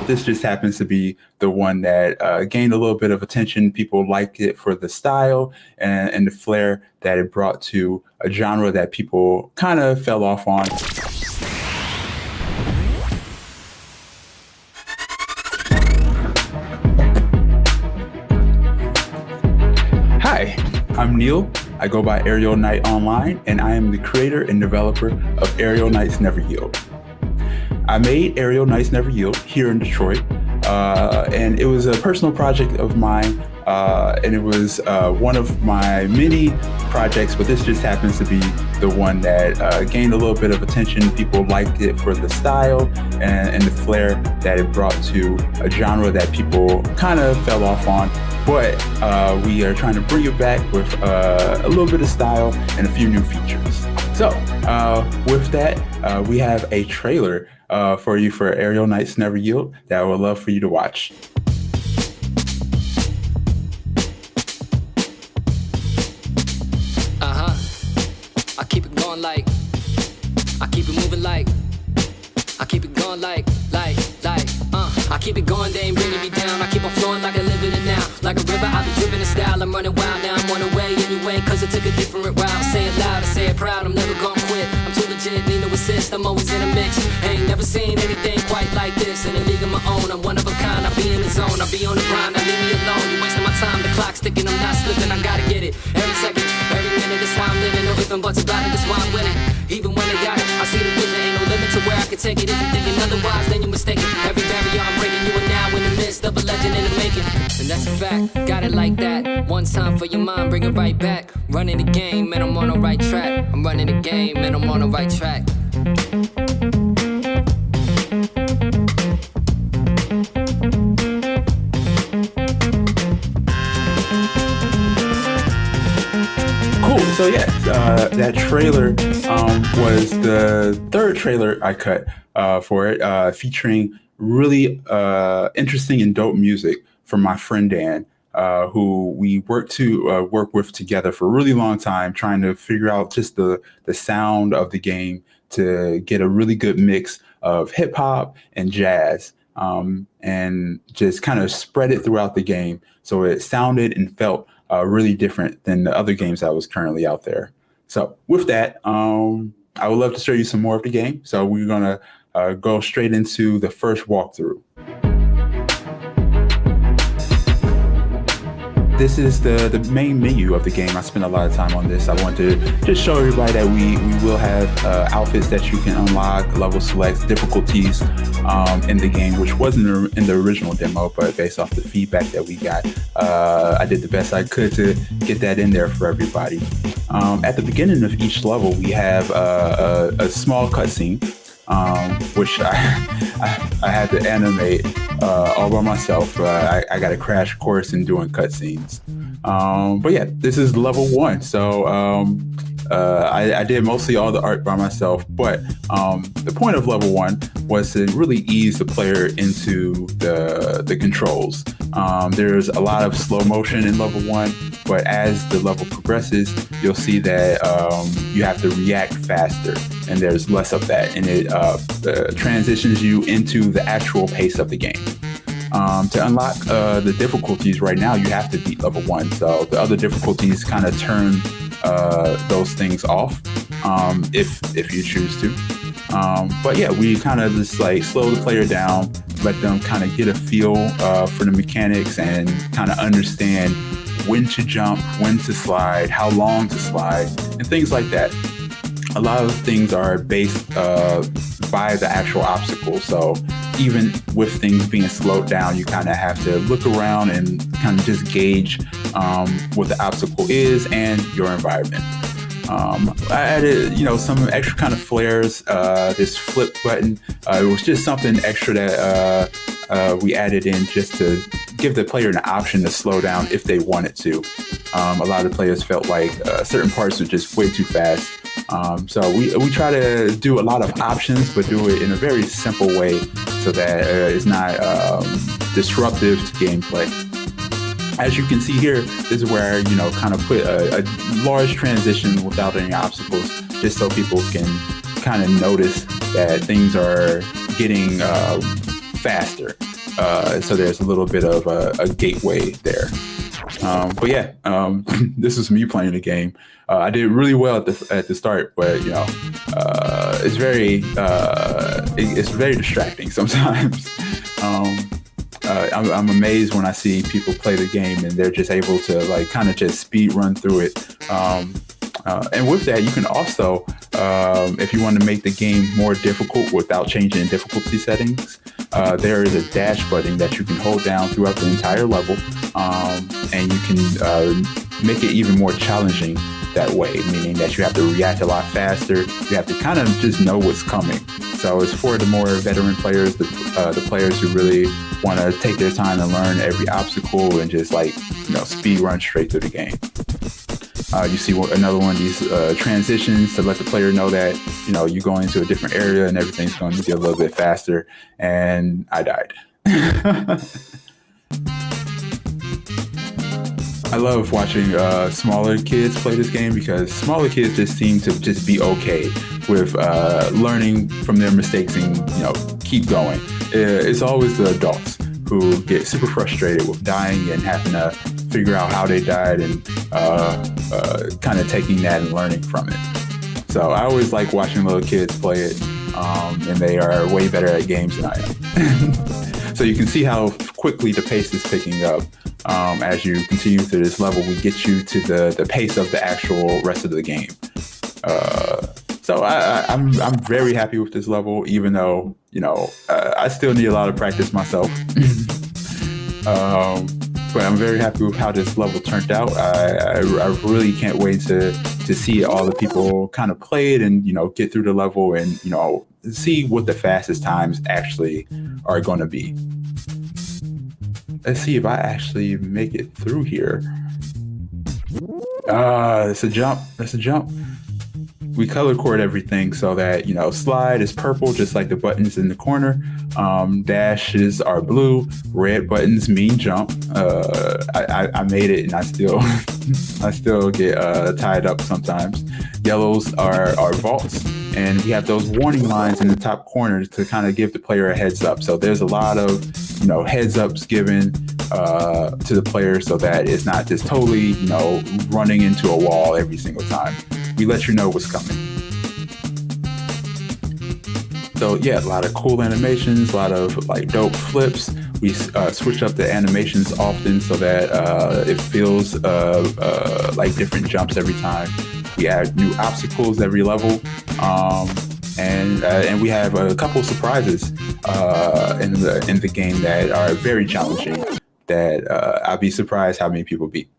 This just happens to be the one that gained a little bit of attention. People liked it for the style and the flair that it brought to a genre that people kind of fell off on. Hi, I'm Neil. I go by Aerial Knight online, and I am the creator and developer of Aerial Knights Never Yield. I made Aerial Knights Never Yield here in Detroit, and it was a personal project of mine, and it was one of my many projects, but this just happens to be the one that gained a little bit of attention. People liked it for the style and the flair that it brought to a genre that people kind of fell off on. But we are trying to bring it back with a little bit of style and a few new features. So with that, we have a trailer for you for Aerial Knights Never Yield that I would love for you to watch. I keep it going like, I keep it moving like, I keep it going like, I keep it going, they ain't bringing me down. I keep on flowing like I live in it now. Like a river, I be driven in style. I'm running wild, now I'm on the way anyway, cause I took a different route. Say it loud, I say it proud, I'm never gonna quit. I'm too legit, need no assist, I'm always in a mix. Ain't never seen anything quite like this. In a league of my own, I'm one of a kind. I be in the zone, I be on the grind, now leave me alone. You wasting my time, the clock's ticking, I'm not slipping, I gotta get it. Every second, every minute, that's why I'm living. No ifs and buts about it, that's why I'm winning. Even when I got it, I see the vision, ain't no limit to where I can take it. If you're thinking otherwise, then you're mistaken. Every barrier I'm breaking, you are now in the midst of a legend in the making. And that's a fact, got it like that. One time for your mind, bring it right back. Running the game, and I'm on the right track. I'm running the game, and I'm on the right track. Cool. So yeah, that trailer was the third trailer I cut for it, featuring really interesting and dope music from my friend Dan, who we work with together for a really long time, trying to figure out just the sound of the game to get a really good mix of hip hop and jazz, and just kind of spread it throughout the game so it sounded and felt really different than the other games that was currently out there. So with that, I would love to show you some more of the game. So we're gonna go straight into the first walkthrough. This is the main menu of the game. I spent a lot of time on this. I want to just show everybody that we will have outfits that you can unlock, level selects, difficulties in the game, which wasn't in the original demo, but based off the feedback that we got, I did the best I could to get that in there for everybody. At the beginning of each level, we have a small cutscene, which I had to animate all by myself. I got a crash course in doing cutscenes. But yeah, this is level 1. So I did mostly all the art by myself, but the point of level 1 was to really ease the player into the controls. There's a lot of slow motion in level 1, but as the level progresses, you'll see that you have to react faster, and there's less of that, and it transitions you into the actual pace of the game. To unlock the difficulties right now, you have to beat level 1, so the other difficulties kind of turn those things off if you choose to. But yeah, we kind of just like slow the player down, let them kind of get a feel for the mechanics and kind of understand when to jump, when to slide, how long to slide, and things like that. A lot of things are based by the actual obstacle. So even with things being slowed down, you kind of have to look around and kind of just gauge what the obstacle is and your environment. I added, some extra kind of flares, this flip button. It was just something extra that we added in just to give the player an option to slow down if they wanted to. A lot of players felt like certain parts were just way too fast. So we try to do a lot of options, but do it in a very simple way so that it's not disruptive to gameplay. As you can see here, this is where I, kind of put a large transition without any obstacles, just so people can kind of notice that things are getting faster. So there's a little bit of a gateway there. But yeah, this is me playing the game. I did really well at the start, but it's very distracting sometimes. um, I'm amazed when I see people play the game and they're just able to like kind of just speed run through it. And with that, you can also, if you want to make the game more difficult without changing difficulty settings, there is a dash button that you can hold down throughout the entire level, and you can make it even more challenging that way, meaning that you have to react a lot faster. You have to kind of just know what's coming. So it's for the more veteran players, the players who really want to take their time and learn every obstacle and just like, speed run straight through the game. You see another one of these transitions to let the player know that, you're going into a different area and everything's going to get a little bit faster. And I died. I love watching smaller kids play this game because smaller kids just seem to just be okay with learning from their mistakes and, keep going. It's always the adults who get super frustrated with dying and having to figure out how they died and kind of taking that and learning from it. So I always like watching little kids play it, and they are way better at games than I am. So you can see how quickly the pace is picking up. As you continue through this level, we get you to the pace of the actual rest of the game. So I'm very happy with this level, even though, I still need a lot of practice myself. But I'm very happy with how this level turned out. I really can't wait to see all the people kind of play it and, get through the level and, see what the fastest times actually are going to be. Let's see if I actually make it through here. It's a jump. That's a jump. We color code everything so that, slide is purple, just like the buttons in the corner. Dashes are blue. Red buttons mean jump. I made it and I still get tied up sometimes. Yellows are vaults. And we have those warning lines in the top corners to kind of give the player a heads up. So there's a lot of, heads ups given to the player so that it's not just totally, running into a wall every single time. We let you know what's coming. So yeah, a lot of cool animations, a lot of like dope flips. We switch up the animations often so that it feels like different jumps every time. We add new obstacles every level, and we have a couple surprises in the game that are very challenging. That I'll be surprised how many people beat.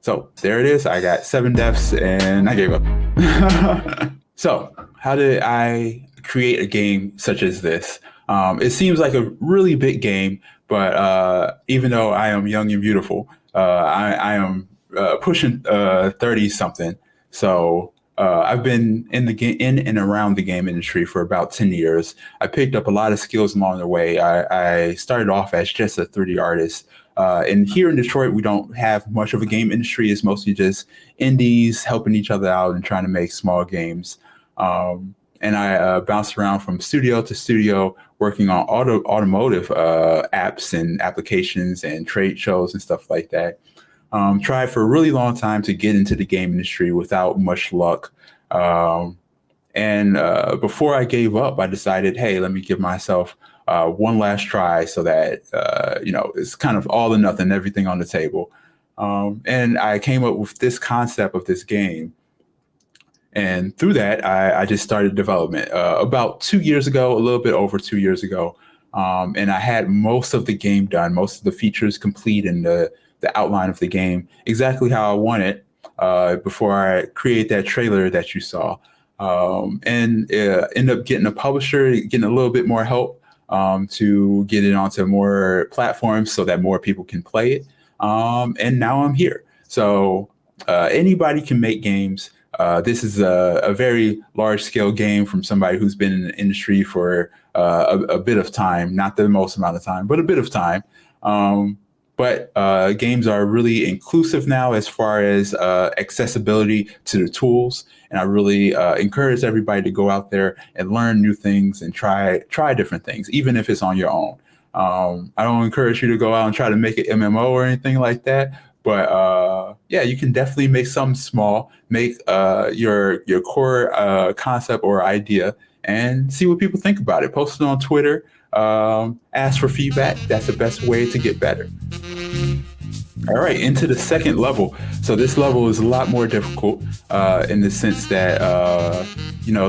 So there it is. I got 7 deaths and I gave up. So how did I create a game such as this? It seems like a really big game, but even though I am young and beautiful, I am pushing 30 something. So I've been in and around the game industry for about 10 years. I picked up a lot of skills along the way. I started off as just a 3D artist. And here in Detroit, we don't have much of a game industry. It's mostly just indies helping each other out and trying to make small games. And I bounced around from studio to studio, working on automotive apps and applications and trade shows and stuff like that. Tried for a really long time to get into the game industry without much luck. And before I gave up, I decided, hey, let me give myself one last try so that, it's kind of all or nothing, everything on the table. And I came up with this concept of this game. And through that, I just started development about 2 years ago, a little bit over 2 years ago. And I had most of the game done, most of the features complete and the outline of the game exactly how I want it before I create that trailer that you saw. And end up getting a publisher, getting a little bit more help to get it onto more platforms so that more people can play it. And now I'm here. So anybody can make games. This is a very large scale game from somebody who's been in the industry for a bit of time, not the most amount of time, but a bit of time. But games are really inclusive now as far as accessibility to the tools. And I really encourage everybody to go out there and learn new things and try different things, even if it's on your own. I don't encourage you to go out and try to make an MMO or anything like that. But yeah, you can definitely make something small, make your core concept or idea, and see what people think about it. Post it on Twitter. Ask for feedback. That's the best way to get better. All right, into the second level. So this level is a lot more difficult in the sense that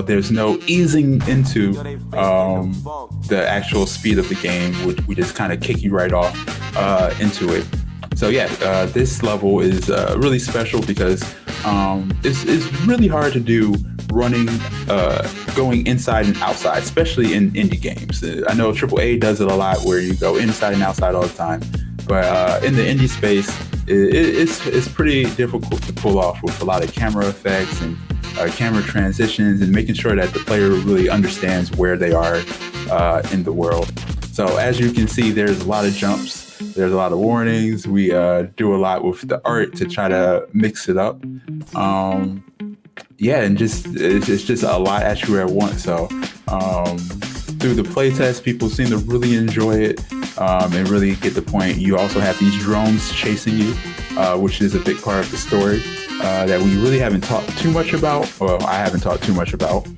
there's no easing into the actual speed of the game. We just kind of kick you right off into it. So yeah, this level is really special because it's really hard to do running, going inside and outside, especially in indie games. I know AAA does it a lot where you go inside and outside all the time. But in the indie space, it's pretty difficult to pull off with a lot of camera effects and camera transitions and making sure that the player really understands where they are in the world. So as you can see, there's a lot of jumps. There's a lot of warnings. We do a lot with the art to try to mix it up. Yeah, and it's just a lot at you at once. So through the playtest, people seem to really enjoy it and really get the point. You also have these drones chasing you, which is a big part of the story that we really haven't talked too much about. Well, I haven't talked too much about.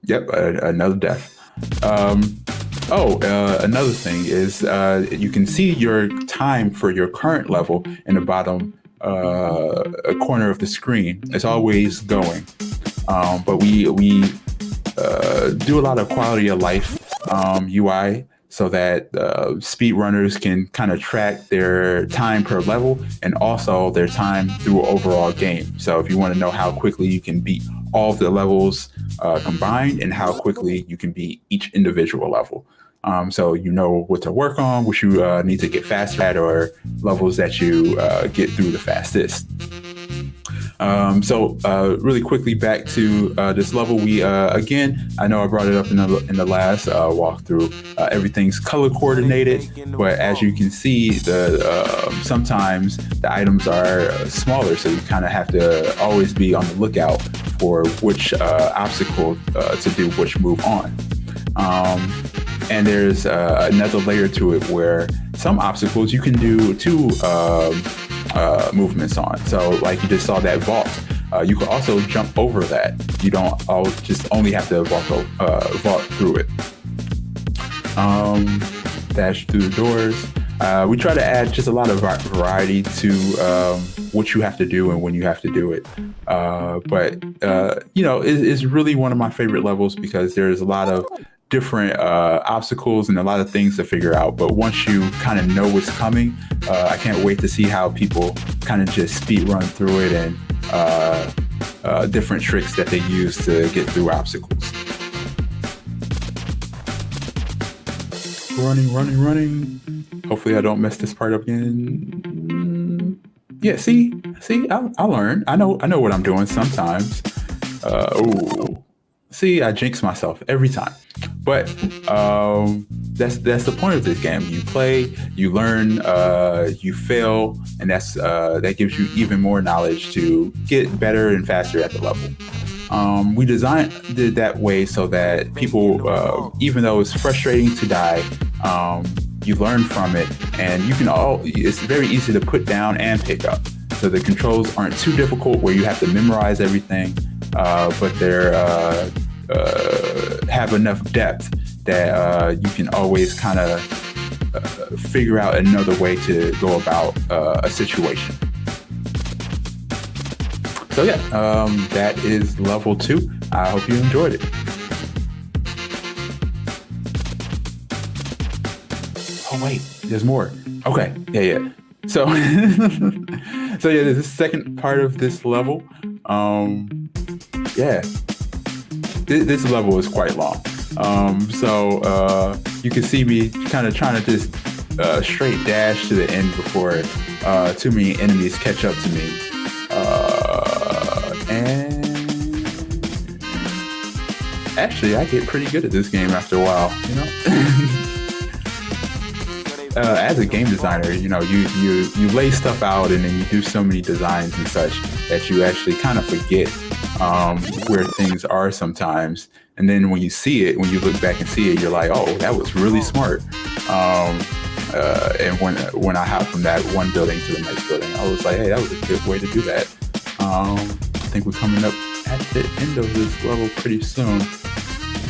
Yep, another death. Another thing is you can see your time for your current level in the bottom corner of the screen. It's always going. But we do a lot of quality of life UI so that speedrunners can kind of track their time per level and also their time through an overall game. So if you want to know how quickly you can beat all of the levels combined and how quickly you can beat each individual level. So you know what to work on, what you need to get faster at, or levels that you get through the fastest. So really quickly back to this level, we again, I know I brought it up in the last walkthrough. Everything's color coordinated, but as you can see, sometimes the items are smaller, so you kind of have to always be on the lookout for which obstacle to do which move on. And there's another layer to it where some obstacles you can do two movements on. So like you just saw that vault, you can also jump over that. You don't just only have to vault through it. Dash through the doors. We try to add just a lot of variety to what you have to do and when you have to do it. But it's really one of my favorite levels because there's a lot of different obstacles and a lot of things to figure out. But once you kind of know what's coming, I can't wait to see how people kind of just speed run through it and different tricks that they use to get through obstacles. Running. Hopefully I don't mess this part up again. Yeah, see, I learn. I know what I'm doing sometimes. See, I jinx myself every time. But that's the point of this game. You play, you learn, you fail, and that gives you even more knowledge to get better and faster at the level. We designed it that way so that people, even though it's frustrating to die, you learn from it, and it's very easy to put down and pick up. So the controls aren't too difficult where you have to memorize everything, but they're have enough depth that you can always kind of figure out another way to go about a situation. So yeah, that is level 2. I hope you enjoyed it. Oh wait, there's more. Okay, yeah. So, this is the second part of this level. This level is quite long. So you can see me kind of trying to just straight dash to the end before too many enemies catch up to me. And actually, I get pretty good at this game after a while, you know? as a game designer, you lay stuff out and then you do so many designs and such that you actually kind of forget where things are sometimes. And then when you see it, when you look back and see it, you're like, oh, that was really smart. And when I hopped from that one building to the next building, I was like, hey, that was a good way to do that. I think we're coming up at the end of this level pretty soon.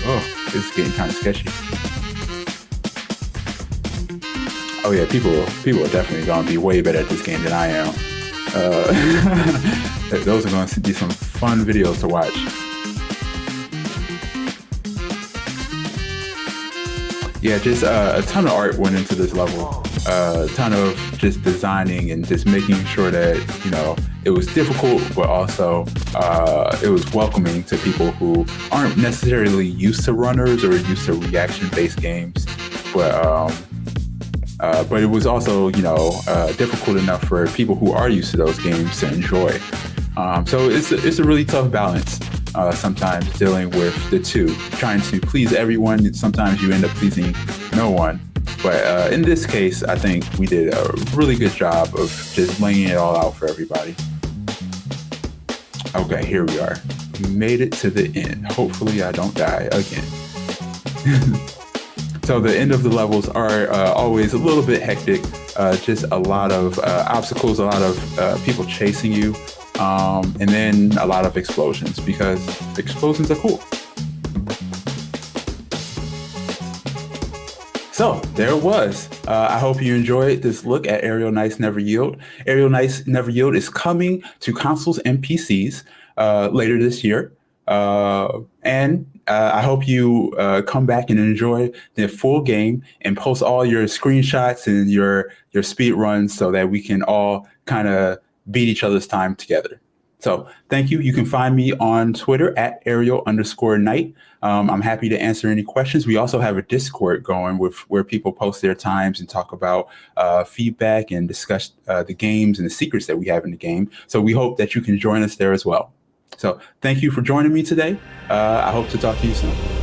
Oh, it's getting kind of sketchy. Oh yeah, people are definitely going to be way better at this game than I am. Those are going to be some fun videos to watch. Yeah, just a ton of art went into this level. A ton of just designing and just making sure that, it was difficult, but also it was welcoming to people who aren't necessarily used to runners or used to reaction-based games. But it was also, difficult enough for people who are used to those games to enjoy. So it's a really tough balance. Sometimes dealing with the two, trying to please everyone, and sometimes you end up pleasing no one. But in this case, I think we did a really good job of just laying it all out for everybody. Okay, here we are. We made it to the end. Hopefully I don't die again. So the end of the levels are always a little bit hectic, just a lot of obstacles, a lot of people chasing you. And then a lot of explosions, because explosions are cool. So there it was. I hope you enjoyed this look at Aerial Knights Never Yield. Aerial Knights Never Yield is coming to consoles and PCs later this year. And I hope you come back and enjoy the full game and post all your screenshots and your speed runs so that we can all kind of beat each other's time together. So thank you. You can find me on Twitter at Ariel_Knight. I'm happy to answer any questions. We also have a Discord going where people post their times and talk about feedback and discuss the games and the secrets that we have in the game. So we hope that you can join us there as well. So thank you for joining me today. I hope to talk to you soon.